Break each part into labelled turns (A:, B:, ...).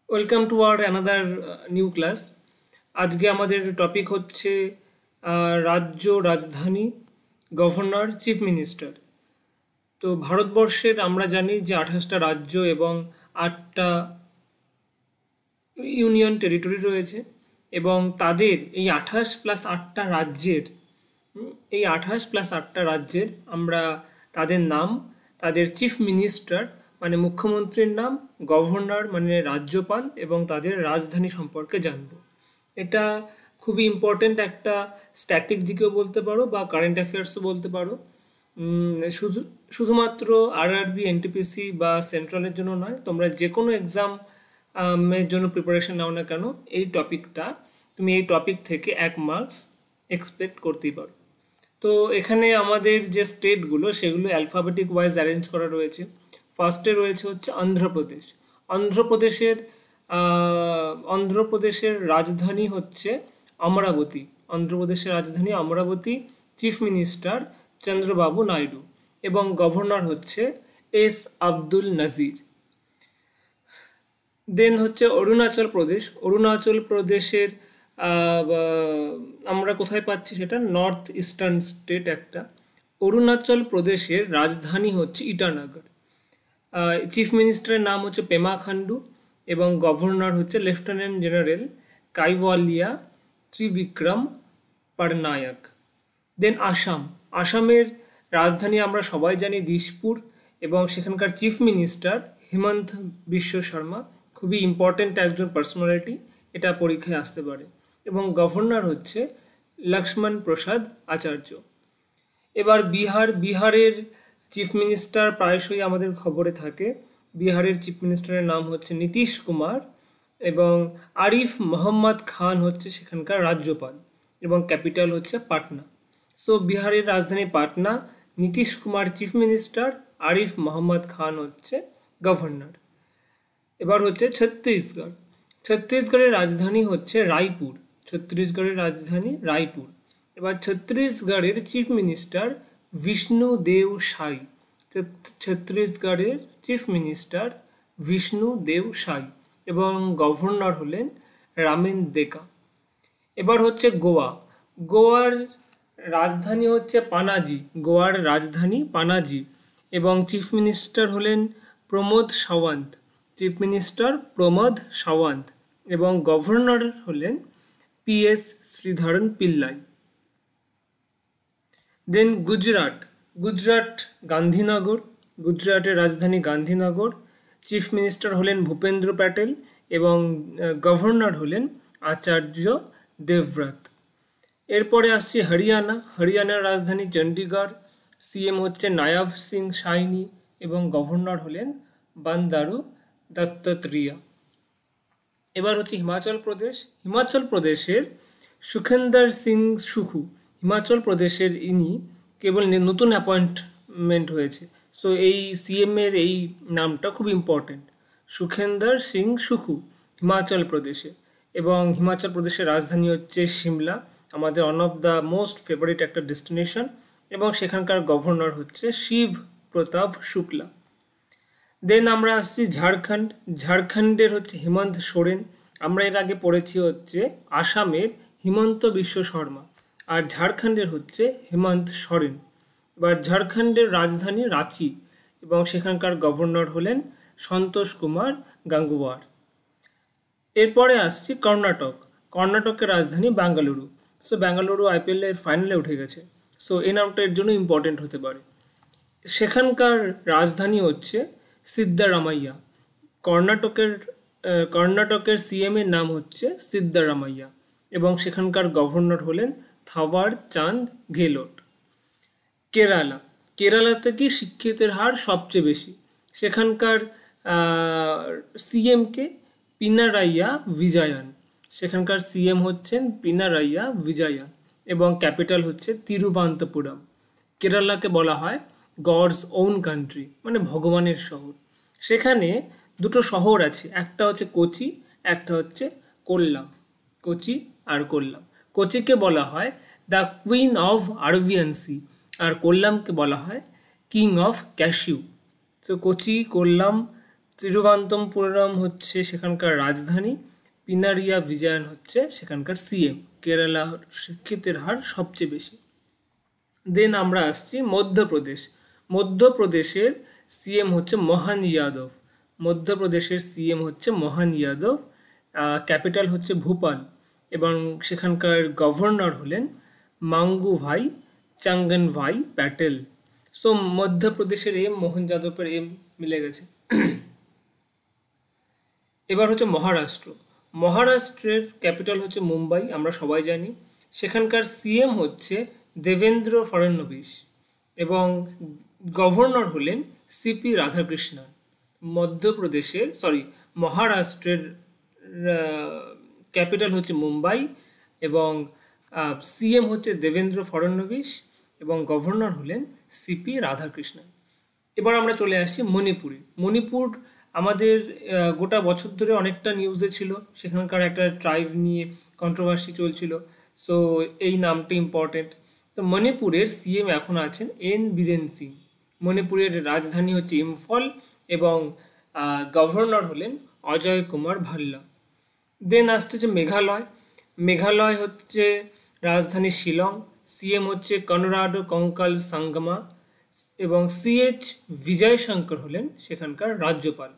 A: Welcome to our another new class. আজকে আমাদের topic হচ্ছে রাজ্য রাজধানী, গভর্নর, চিফ মিনিস্টার। তো ভারতবর্ষের আমরা জানি যে 28টা রাজ্য এবং 8টা ইউনিয়ন টেরিটরি রয়েছে, এবং তাদের এই 28+8টা রাজ্যের আমরা তাদের নাম, তাদের চিফ মিনিস্টার মানে মুখ্যমন্ত্রীর নাম, গভর্নর মানে রাজ্যপাল, এবং তাদের রাজধানী সম্পর্কে জানব। এটা খুবই ইম্পর্ট্যান্ট একটা স্ট্যাটিক জিকেও বলতে পারো বা কারেন্ট অ্যাফেয়ার্সও বলতে পারো। শুধুমাত্র আরআরবি, এনটিপিসি বা সেন্ট্রালের জন্য নয়, তোমরা যে কোনো এক্সাম এর জন্য প্রিপারেশন নাও না কেন, তুমি এই টপিক থেকে 1 মার্কস এক্সপেক্ট করতেই পারো। তো এখানে আমাদের যে স্টেটগুলো সেগুলো অ্যালফাবেটিক ওয়াইজ অ্যারেঞ্জ করা রয়েছে। ফার্স্টে রয়েছে হচ্ছে অন্ধ্রপ্রদেশ। অন্ধ্রপ্রদেশের অন্ধ্রপ্রদেশের রাজধানী হচ্ছে অমরাবতী। অন্ধ্রপ্রদেশের রাজধানী অমরাবতী। চিফ মিনিস্টার চন্দ্রবাবু নাইডু, এবং গভর্নর হচ্ছে এস আব্দুল নাজির। দেন হচ্ছে অরুণাচল প্রদেশ। অরুণাচল প্রদেশের আমরা কোথায় পাচ্ছি, সেটা নর্থ ইস্টার্ন স্টেট একটা। অরুণাচল প্রদেশের রাজধানী হচ্ছে ইটানগর। চিফ মিনিস্টারের নাম হচ্ছে পেমা খান্ডু, এবং গভর্নর হচ্ছে লেফটেন্যান্ট জেনারেল কাইওয়ালিয়া ত্রিবিক্রম পটনায়ক। দেন আসাম। আসামের রাজধানী আমরা সবাই জানি দিসপুর, এবং সেখানকার চিফ মিনিস্টার হিমন্ত বিশ্ব শর্মা। খুবই ইম্পর্ট্যান্ট একজন পার্সোনালিটি, এটা পরীক্ষায় আসতে পারে। এবং গভর্নর হচ্ছে লক্ষ্মণ প্রসাদ আচার্য। এবার বিহারের চিফ মিনিস্টার প্রায়শই আমাদের খবরে থাকে। বিহারের চিফ মিনিস্টারের নাম হচ্ছে নীতিশ কুমার, এবং আরিফ মোহাম্মদ খান হচ্ছে সেখানকার রাজ্যপাল, এবং ক্যাপিটাল হচ্ছে পাটনা। সো বিহারের রাজধানী পাটনা, নীতিশ কুমার চিফ মিনিস্টার, আরিফ মোহাম্মদ খান হচ্ছে গভর্নর। এবার হচ্ছে ছত্তিশগড়। ছত্তিশগড়ের রাজধানী হচ্ছে রায়পুর। ছত্তিশগড়ের রাজধানী রায়পুর। এবার ছত্তিশগড়ের চিফ মিনিস্টার বিষ্ণু দেব সাই। ছত্তিশগড়ের চিফ মিনিস্টার বিষ্ণু দেব সাই, এবং গভর্নর হলেন রামেন দেকা। এবার হচ্ছে গোয়া। গোয়ার রাজধানী হচ্ছে পানাজি। গোয়ার রাজধানী পানাজি, এবং চিফ মিনিস্টার হলেন প্রমোদ সাওয়ান্ত। চিফ মিনিস্টার প্রমোদ সাওয়ান্ত, এবং গভর্নর হলেন PS শ্রীধরন পিল্লাই। দেন গুজরাট গান্ধীনগর। গুজরাটের রাজধানী গান্ধীনগর। চিফ মিনিস্টার হলেন ভূপেন্দ্র প্যাটেল, এবং গভর্নর হলেন আচার্য দেবব্রত। এরপরে আসছি হরিয়ানা। হরিয়ানার রাজধানী চণ্ডীগড়। CM হচ্ছে নায়াব সিং সাইনি, এবং গভর্নর হলেন বান্দারু দত্তাত্রেয়া। এবার হচ্ছে হিমাচল প্রদেশ। হিমাচল প্রদেশের সুখেন্দর সিং সুখু। হিমাচল প্রদেশের ইনি কেবল নতুন অ্যাপয়েন্টমেন্ট হয়েছে, সো এই CM এর এই নামটা খুব ইম্পর্টেন্ট। সুখেন্দর সিং সুখু হিমাচল প্রদেশে, এবং হিমাচল প্রদেশের রাজধানী হচ্ছে সিমলা, আমাদের one of the most favourite একটা ডেস্টিনেশন, এবং সেখানকার গভর্নর হচ্ছে শিব প্রতাপ শুক্লা। দেন আমরা আসছি ঝাড়খণ্ড। ঝাড়খণ্ডের হচ্ছে হেমন্ত সোরেন। আমরা এর আগে পড়েছি হচ্ছে আসামের হিমন্ত বিশ্ব শর্মা, আর ঝাড়খণ্ডের হচ্ছে হেমন্ত সোরেন। এবার ঝাড়খণ্ডের রাজধানী রাঁচি, এবং সেখানকার গভর্নর হলেন সন্তোষ কুমার গাঙ্গুয়ার। এরপরে আসছি কর্ণাটক। কর্ণাটকের রাজধানী বেঙ্গালুরু। সো বেঙ্গালুরু IPL এর ফাইনালে উঠে গেছে, সো এই নামটা এর জন্য ইম্পর্টেন্ট হতে পারে। সেখানকার রাজধানী হচ্ছে সিদ্দারামাইয়া। কর্ণাটকের CM এর নাম হচ্ছে সিদ্দারামাইয়া, এবং সেখানকার গভর্নর হলেন থাওয়ার চাঁদ গেহলোট। কেরালাতে কি শিক্ষিতের হার সবচেয়ে বেশি। সেখানকার CM কে পিনারাইয়া বিজয়ান। সেখানকার CM হচ্ছেন পিনারাইয়া বিজয়ান, এবং ক্যাপিটাল হচ্ছে তিরুবনন্তপুরম। কেরালাকে বলা হয় গডস ওন কান্ট্রি, মানে ভগবানের শহর। সেখানে দুটো শহর আছে, একটা হচ্ছে কোচি, একটা হচ্ছে কোল্লাম। কোচি আর কোল্লাম। কোচিকে বলা হয় the queen of Arabian sea, আর কোল্লামকে বলা হয় কিং অফ ক্যাশিউ। তো কোচি, কোল্লাম, তিরুবনন্তপুরম হচ্ছে সেখানকার রাজধানী, পিনারিয়া বিজয়ন হচ্ছে সেখানকার সিএম। কেরালা শিক্ষিতের হার সবচেয়ে বেশি। দেন আমরা আসছি মধ্যপ্রদেশ। মধ্যপ্রদেশের সিএম হচ্ছে মোহন যাদব। মধ্যপ্রদেশের সিএম হচ্ছে মোহন যাদব। ক্যাপিটাল হচ্ছে ভূপাল এবং সেখানকার গভর্নর হলেন মাঙ্গু ভাই চাঙ্গন ভাই প্যাটেল। সো মধ্যপ্রদেশের এম, মোহন যাদবের এম মিলে গেছে। এবার হচ্ছে মহারাষ্ট্র। মহারাষ্ট্রের ক্যাপিটাল হচ্ছে মুম্বাই, আমরা সবাই জানি। সেখানকার সিএম হচ্ছে দেবেন্দ্র ফড়নবিস এবং গভর্নর হলেন সিপি রাধাকৃষ্ণন। মহারাষ্ট্রের ক্যাপিটাল হচ্ছে মুম্বাই এবং সিএম হচ্ছে দেবেন্দ্র ফড়নবিস এবং গভর্নর হলেন সিপি রাধাকৃষ্ণন। এবার আমরা চলে আসছি মণিপুরে। মণিপুর আমাদের গোটা বছর ধরে অনেকটা নিউজে ছিল, সেখানকার একটা ট্রাইব নিয়ে কন্ট্রোভার্সি চলছিল। সো এই নামটি ইম্পর্টেন্ট। তো মণিপুরের সিএম এখন আছেন এন বীরেন সিং। মণিপুরের রাজধানী হচ্ছে ইম্ফল এবং গভর্নর হলেন অজয় কুমার ভাল্লা। দেন আসতে হচ্ছে মেঘালয়। মেঘালয় হচ্ছে রাজধানী শিলং, সিএম হচ্ছে কনরাডো কঙ্কাল সাঙ্গমা এবং সিএইচ বিজয় শঙ্কর হলেন সেখানকার রাজ্যপাল।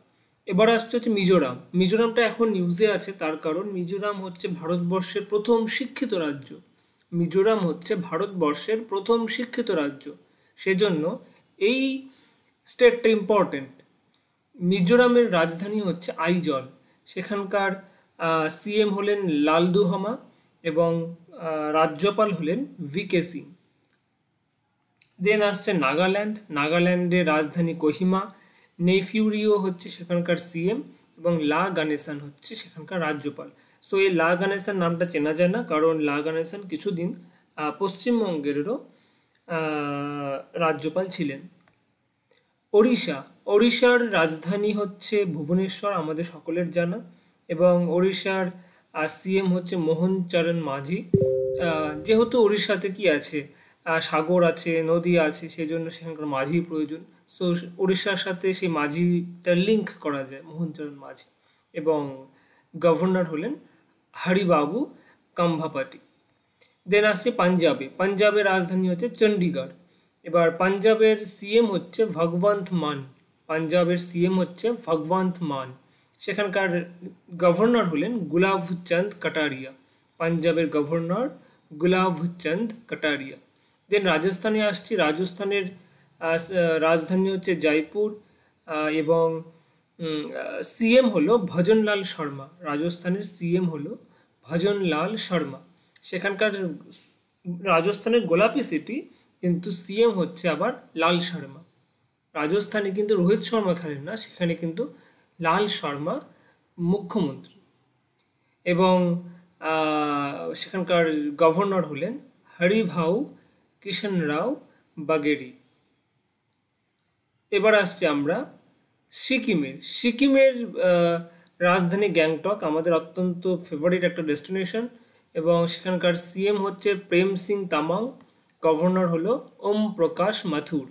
A: এবার আসছে হচ্ছে মিজোরাম। মিজোরামটা এখন নিউজে আছে, তার কারণ মিজোরাম হচ্ছে ভারতবর্ষের প্রথম শিক্ষিত রাজ্য। মিজোরাম হচ্ছে ভারতবর্ষের প্রথম শিক্ষিত রাজ্য, সেজন্য এই স্টেটটা ইম্পর্টেন্ট। মিজোরামের রাজধানী হচ্ছে আইজল। সেখানকার সিএম হলেন লালদুহমা এবং রাজ্যপাল হলেন ভিকে সিং। দেন আসছে নাগাল্যান্ড। নাগাল্যান্ডের রাজধানী কোহিমা। নেইফিউরিও হচ্ছে সেখানকার সিএম এবং লা গানেসান হচ্ছে সেখানকার রাজ্যপাল। সো এই লা গানেসান নামটা চেনা যায় না, কারণ লা গানেসান কিছুদিন পশ্চিমবঙ্গেরও রাজ্যপাল ছিলেন। ওড়িশা। ওড়িশার রাজধানী হচ্ছে ভুবনেশ্বর, আমাদের সকলের জানা, এবং ওড়িশার সিএম হচ্ছে মোহন চরণ মাঝি। যেহেতু ওড়িশাতে কি আছে, সাগর আছে, নদী আছে, সেই জন্য সেখানকার মাঝি প্রয়োজন। সো ওড়িশার সাথে সেই মাঝিটা লিঙ্ক করা যায়, মোহনচরণ মাঝি। এবং গভর্নর হলেন হরিবাবু কাম্ভাপাটি। দেন আসছে পাঞ্জাবে। পাঞ্জাবের রাজধানী হচ্ছে চণ্ডীগড়। এবার পাঞ্জাবের সিএম হচ্ছে ভগবন্ত মান। পাঞ্জাবের সিএম হচ্ছে ভগবন্ত মান। সেখানকার গভর্নর হলেন গুলাবচাঁদ কাটারিয়া। পাঞ্জাবের গভর্নর গুলাবচাঁদ কাটারিয়া। দেন রাজস্থানে আসছি। রাজস্থানের রাজধানী হচ্ছে জয়পুর এবং সিএম হলো ভজনলাল শর্মা। রাজস্থানের সিএম হলো ভজনলাল শর্মা। সেখানকার রাজস্থানের গোলাপি সিটি, কিন্তু সিএম হচ্ছে আবার লাল শর্মা। রাজস্থানে কিন্তু রোহিত শর্মা খেলেন না, সেখানে কিন্তু লাল শর্মা মুখ্যমন্ত্রী এবং সেখানকার গভর্নর হলেন হরিভাউ কিষণ রাও বাগেরি। এবার আসছি আমরা সিকিমের। সিকিমের রাজধানী গ্যাংটক, আমাদের অত্যন্ত ফেভারিট একটা ডেস্টিনেশন, এবং সেখানকার সিএম হচ্ছে প্রেম সিং তামাং। গভর্নর হলো ওম প্রকাশ মাথুর।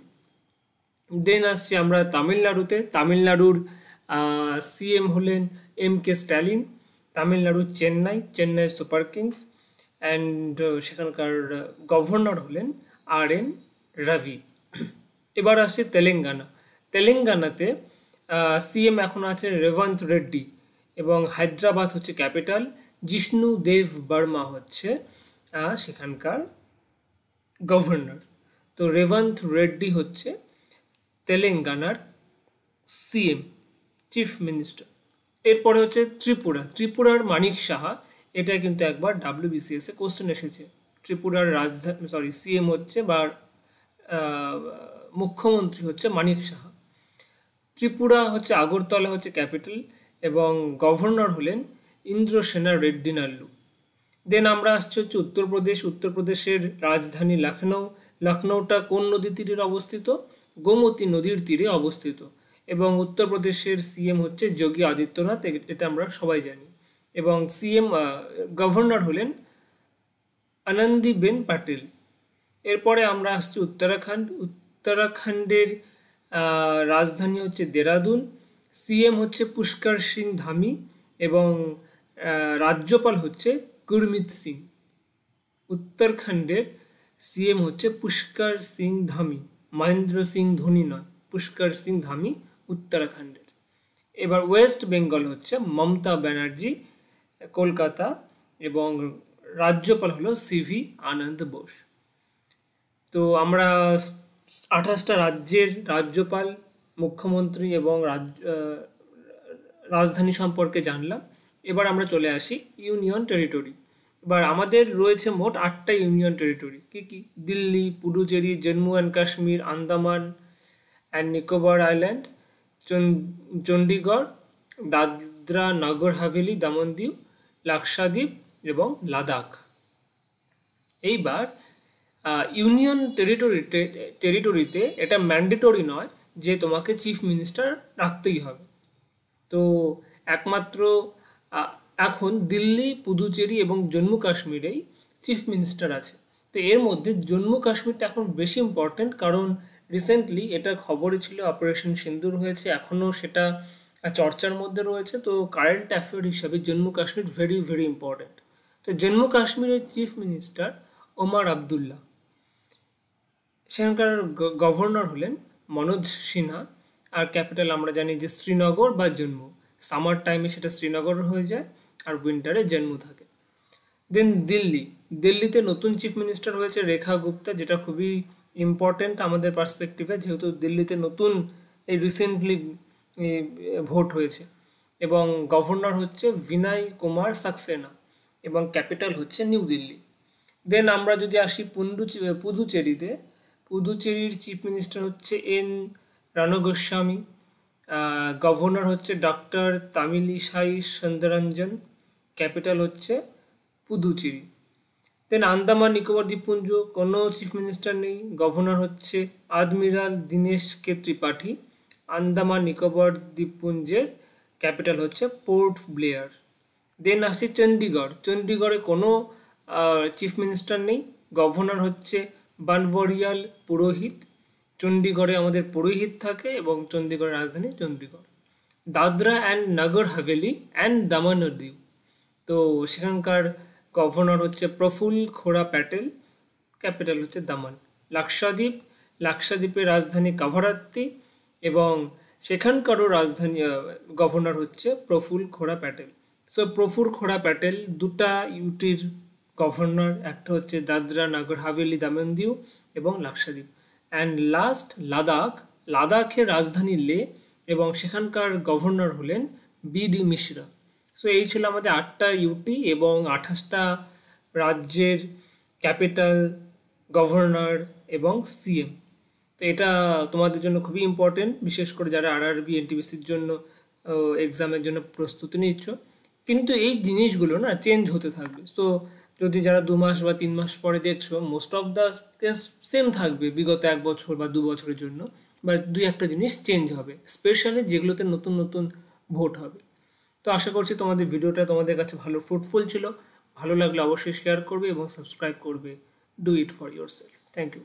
A: দেন আসছি আমরা তামিলনাড়ুতে। তামিলনাড়ুর সিএম হলেন এম কে স্ট্যালিন। তামিলনাড়ুর চেন্নাই সুপার কিংস অ্যান্ড সেখানকার গভর্নর হলেন আর এন রবি। এবার আসছে তেলেঙ্গানা। তেলেঙ্গানাতে সিএম এখন আছে রেবন্ত রেড্ডি এবং হায়দ্রাবাদ হচ্ছে ক্যাপিটাল। জিষ্ণু দেব বর্মা হচ্ছে সেখানকার গভর্নর। তো রেবন্ত রেড্ডি হচ্ছে তেলেঙ্গানার সিএম, চিফ মিনিস্টার। এরপরে হচ্ছে ত্রিপুরা। ত্রিপুরার মানিক সাহা, এটা কিন্তু একবার WBCS এ কোশ্চেন এসেছে। ত্রিপুরার সিএম হচ্ছে বা মুখ্যমন্ত্রী হচ্ছে মানিক সাহা। ত্রিপুরা হচ্ছে আগরতলা হচ্ছে ক্যাপিটাল এবং গভর্নর হলেন ইন্দ্রসেনা রেড্ডি নাল্লু। দেন আমরা আসছি হচ্ছে উত্তরপ্রদেশ। উত্তরপ্রদেশের রাজধানী লখনৌ। লখনৌটা কোন নদীর তীরে অবস্থিত? গোমতী নদীর তীরে অবস্থিত। এবং উত্তরপ্রদেশের সিএম হচ্ছে যোগী আদিত্যনাথ, এটা আমরা সবাই জানি। এবং গভর্নর হলেন আনন্দীবেন প্যাটেল। এরপরে আমরা আসছি উত্তরাখণ্ড। উত্তরাখণ্ডের রাজধানী হচ্ছে দেরাদুন। সিএম হচ্ছে পুষ্কর সিং ধামি এবং রাজ্যপাল হচ্ছে গুরমিত সিং। উত্তরাখণ্ডের সিএম হচ্ছে পুষ্কর সিং ধামি, মহেন্দ্র সিং ধোনি নয়, পুষ্কর সিং ধামি উত্তরাখণ্ডের। এবার ওয়েস্ট বেঙ্গল হচ্ছে মমতা ব্যানার্জি, কলকাতা, এবং রাজ্যপাল হলো সিভি আনন্দ বোস। তো আমরা 28টা রাজ্যের রাজ্যপাল, মুখ্যমন্ত্রী এবং রাজধানী সম্পর্কে জানলাম। এবার আমরা চলে আসি ইউনিয়ন টেরিটরি। এবার আমাদের রয়েছে মোট 8টা ইউনিয়ন টেরিটরি। কি কি? Delhi, Puducherry, Jammu and Kashmir, Andaman and Nicobar island, Chandigarh, Dadra Nagar Haveli, Daman Diu, Lakshadweep এবং লাদাখ। এইবার ইউনিয়ন টেরিটরিতে এটা ম্যান্ডেটরি নয় যে তোমাকে চিফ মিনিস্টার রাখতেই হবে। তো একমাত্র এখন দিল্লি, পুদুচেরি এবং জম্মু কাশ্মীরেই চিফ মিনিস্টার আছে। তো এর মধ্যে জম্মু কাশ্মীরটা এখন বেশি ইম্পর্ট্যান্ট, কারণ রিসেন্টলি এটা খবরে ছিল অপারেশন সিন্দুর হয়েছে, এখনও সেটা চর্চার মধ্যে রয়েছে। তো কারেন্ট অ্যাফেয়ার হিসাবে Jammu Kashmir very very important. তো জম্মু কাশ্মীরের চিফ মিনিস্টার ওমর আবদুল্লাহ, সেখানকার গভর্নর হলেন মনোজ সিনহা, আর ক্যাপিটাল আমরা জানি যে শ্রীনগর বা জম্মু। সামার টাইমে সেটা শ্রীনগর হয়ে যায় আর উইন্টারে জম্মু থাকে। দেন দিল্লিতে নতুন চিফ মিনিস্টার হয়েছে রেখা গুপ্তা, যেটা খুবই ইম্পর্টেন্ট আমাদের পার্সপেক্টিভে, যেহেতু দিল্লিতে নতুন এই রিসেন্টলি ভোট হয়েছে। এবং গভর্নর হচ্ছে বিনয় কুমার সাক্সেনা এবং ক্যাপিটাল হচ্ছে নিউ দিল্লি। দেন আমরা যদি আসি পুদুচেরির চিফ মিনিস্টার হচ্ছে এন রানগোস্বামী, গভর্নর হচ্ছে ডক্টর তামিলিসাই সৌন্দরঞ্জন, ক্যাপিটাল হচ্ছে পুদুচেরি। দেন আন্দামান নিকোবর দ্বীপপুঞ্জ, কোনো চিফ মিনিস্টার নেই, গভর্নর হচ্ছে আদমিরাল দীনেশ কে ত্রিপাঠী, আন্দামান নিকোবর দ্বীপপুঞ্জের ক্যাপিটাল হচ্ছে পোর্ট ব্লেয়ার। দেন আসি চণ্ডীগড়ে কোনো চিফ মিনিস্টার নেই, গভর্নর হচ্ছে বানওয়ারিয়াল পুরোহিত। চণ্ডীগড়ে আমাদের পুরোহিত থাকে এবং চণ্ডীগড়ের রাজধানী চণ্ডীগড়। দাদরা অ্যান্ড নগর হাভেলি অ্যান্ড দমন ও দিউ, তো সেখানকার গভর্নর হচ্ছে প্রফুল্ল খোরা প্যাটেল, ক্যাপিটাল হচ্ছে দমন। লাক্ষাদ্বীপের রাজধানী কাভারাত্তি এবং সেখানকারও রাজধানী গভর্নর হচ্ছে প্রফুল্ল খোরা প্যাটেল। সো প্রফুল্ল খোরা প্যাটেল দুটা ইউটির গভর্নর, একটা হচ্ছে দাদরা নগর হাভেলি দমন দিউ এবং লাক্ষাদ্বীপ। অ্যান্ড লাস্ট লাদাখের রাজধানী লে এবং সেখানকার গভর্নর হলেন বিডি মিশ্রা। সো এই ছিল আমাদের 8টা ইউটি এবং 28টা রাজ্যের ক্যাপিটাল, গভর্নর এবং সিএম। তো এটা তোমাদের জন্য খুবই ইম্পর্টেন্ট, বিশেষ করে যারা আরআরবি এনটিপিসির জন্য এক্সামের জন্য প্রস্তুতি নিচ্ছ। কিন্তু এই জিনিসগুলো না চেঞ্জ হতে থাকবে। সো যদি যারা 2 মাস বা 3 মাস পরে দেখছো, most of the case same থাকবে বিগত 1 বছর বা 2 বছরের জন্য, বা 2-1টা জিনিস চেঞ্জ হবে, স্পেশালি যেগুলোতে নতুন নতুন ভোট হবে। তো আশা করছি তোমাদের ভিডিওটা তোমাদের কাছে ভালো ফ্রুটফুল ছিল। ভালো লাগলে অবশ্যই শেয়ার করবে এবং সাবস্ক্রাইব করবে। Do it for yourself. Thank you.